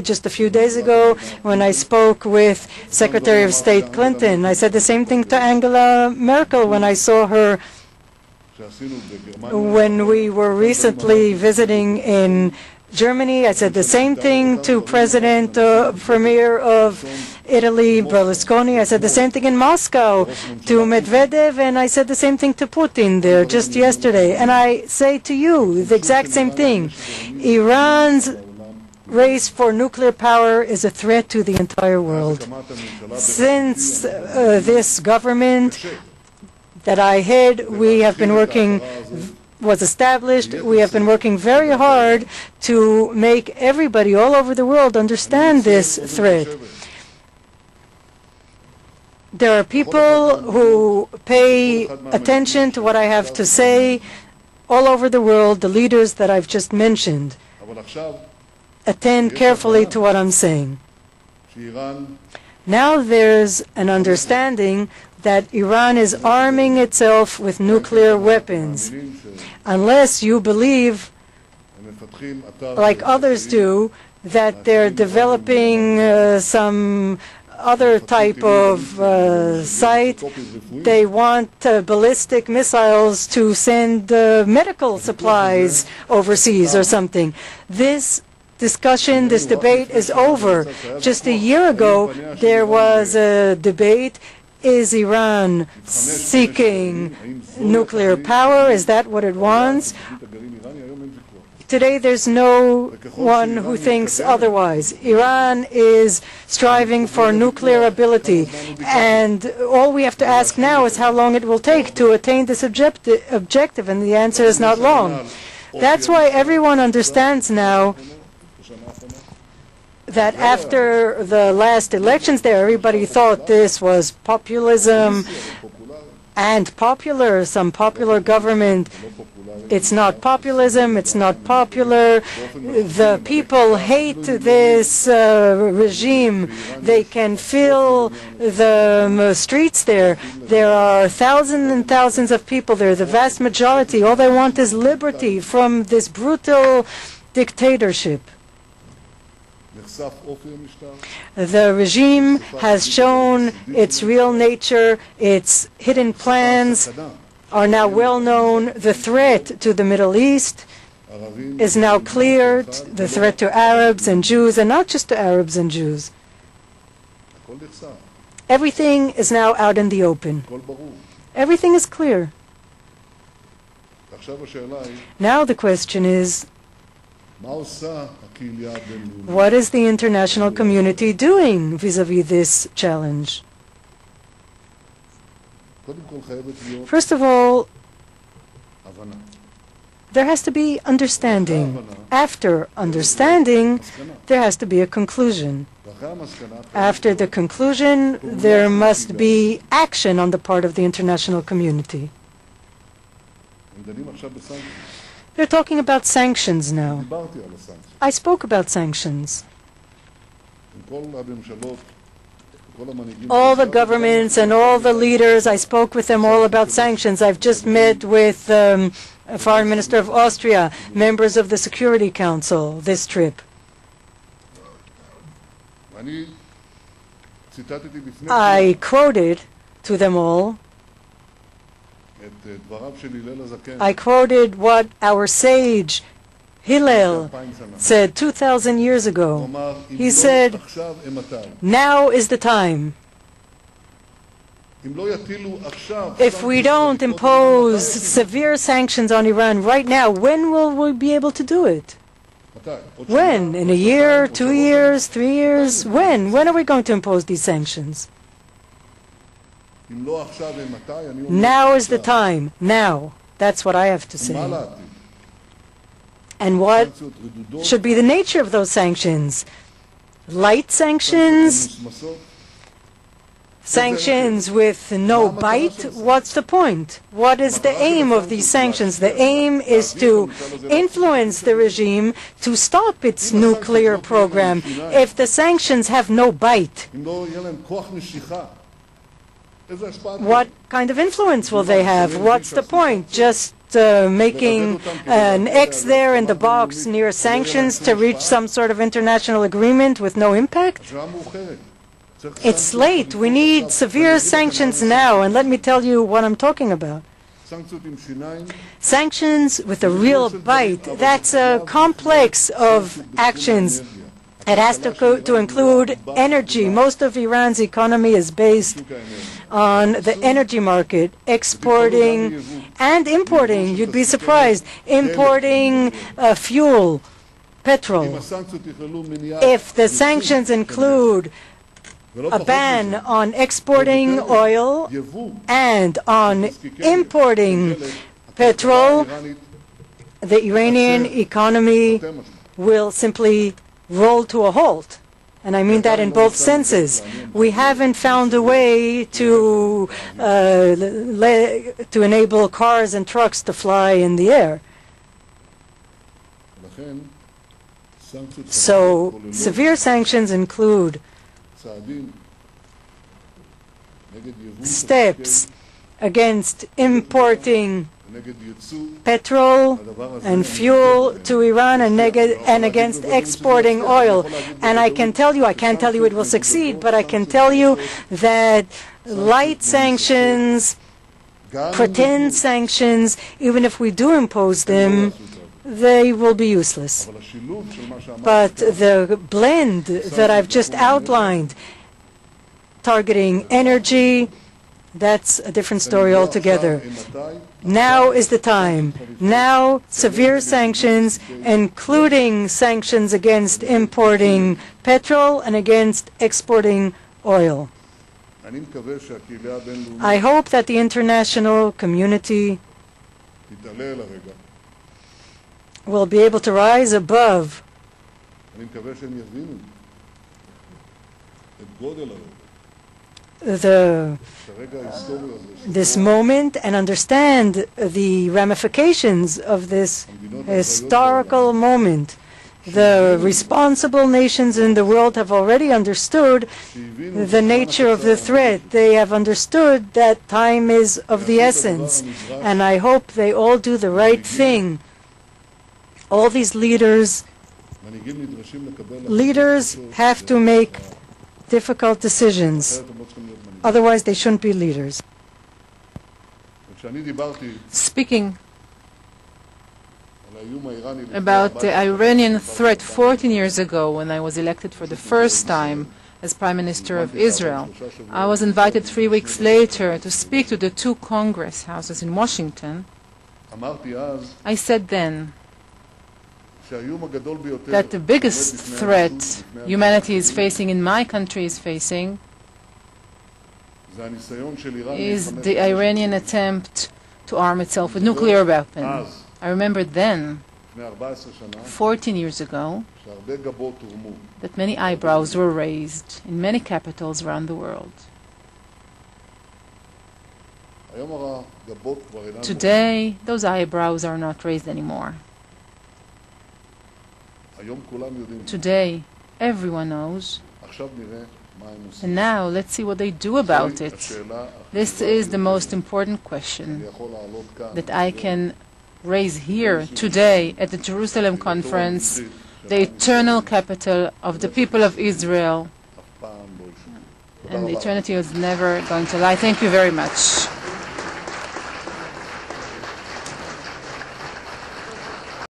Just a few days ago, when I spoke with Secretary of State Clinton, I said the same thing to Angela Merkel when I saw her when we were recently visiting in Germany. I said the same thing to Premier of Italy, Berlusconi. I said the same thing in Moscow to Medvedev, and I said the same thing to Putin there just yesterday. And I say to you the exact same thing. Iran's race for nuclear power is a threat to the entire world. Since this government that I head, was established, we have been working very hard to make everybody all over the world understand this threat. There are people who pay attention to what I have to say all over the world, the leaders that I've just mentioned. Attend carefully to what I'm saying. Now there's an understanding that Iran is arming itself with nuclear weapons. Unless you believe, like others do, that they're developing some other type of site, they want ballistic missiles to send medical supplies overseas or something. This discussion, this debate is over. Just a year ago, there was a debate. Is Iran seeking nuclear power? Is that what it wants? Today, there's no one who thinks otherwise. Iran is striving for nuclear ability, and all we have to ask now is how long it will take to attain this objective, and the answer is not long. That's why everyone understands now that after the last elections there, everybody thought this was populism and some popular government. It's not populism, it's not popular. The people hate this regime. They can feel the streets there. There are thousands and thousands of people there, the vast majority. All they want is liberty from this brutal dictatorship. The regime has shown its real nature. Its hidden plans are now well known. The threat to the Middle East is now clear, the threat to Arabs and Jews, and not just to Arabs and Jews. Everything is now out in the open. Everything is clear. Now the question is, what is the international community doing vis-à-vis this challenge? First of all, there has to be understanding. After understanding, there has to be a conclusion. After the conclusion, there must be action on the part of the international community. They're talking about sanctions now. I spoke about sanctions. All the governments and all the leaders, I spoke with them all about sanctions. I've just met with a Foreign Minister of Austria, members of the Security Council, this trip. I quoted to them all, I quoted what our sage Hillel said 2,000 years ago. He said, now is the time. If we don't impose severe sanctions on Iran right now, when will we be able to do it? When? In a year, 2 years, 3 years? When? When are we going to impose these sanctions? Now is the time. Now. That's what I have to say. And what should be the nature of those sanctions? Light sanctions? Sanctions with no bite? What's the point? What is the aim of these sanctions? The aim is to influence the regime to stop its nuclear program. If the sanctions have no bite, what kind of influence will they have? What's the point? Just making an X there in the box near sanctions to reach some sort of international agreement with no impact? It's late. We need severe sanctions now, and let me tell you what I'm talking about. Sanctions with a real bite. That's a complex of actions. It has to include energy. Most of Iran's economy is based on the energy market, exporting and importing. You'd be surprised. Importing fuel, petrol. If the sanctions include a ban on exporting oil and on importing petrol, the Iranian economy will simply roll to a halt. And I mean that in both senses. We haven't found a way to enable cars and trucks to fly in the air. So severe sanctions include steps against importing petrol and fuel to Iran and against exporting oil. And I can tell you, I can't tell you it will succeed, but I can tell you that light sanctions, pretend sanctions, even if we do impose them, they will be useless. But the blend that I've just outlined, targeting energy, that's a different story altogether. Now is the time. Now, severe sanctions, including sanctions against importing petrol and against exporting oil. I hope that the international community will be able to rise above this moment and understand the ramifications of this historical moment. The responsible nations in the world have already understood the nature of the threat. They have understood that time is of the essence, and I hope they all do the right thing. All these leaders have to make difficult decisions. Otherwise, they shouldn't be leaders. Speaking about the Iranian threat 14 years ago, when I was elected for the first time as Prime Minister of Israel, I was invited 3 weeks later to speak to the two Congress houses in Washington. I said then that the biggest threat humanity is facing, in my country is facing, is the Iranian attempt to arm itself with nuclear weapons. I remember then, 14 years ago, that many eyebrows were raised in many capitals around the world. Today, those eyebrows are not raised anymore. Today, everyone knows. And now, let's see what they do about it. This is the most important question that I can raise here today at the Jerusalem conference, the eternal capital of the people of Israel. And eternity is never going to lie. Thank you very much.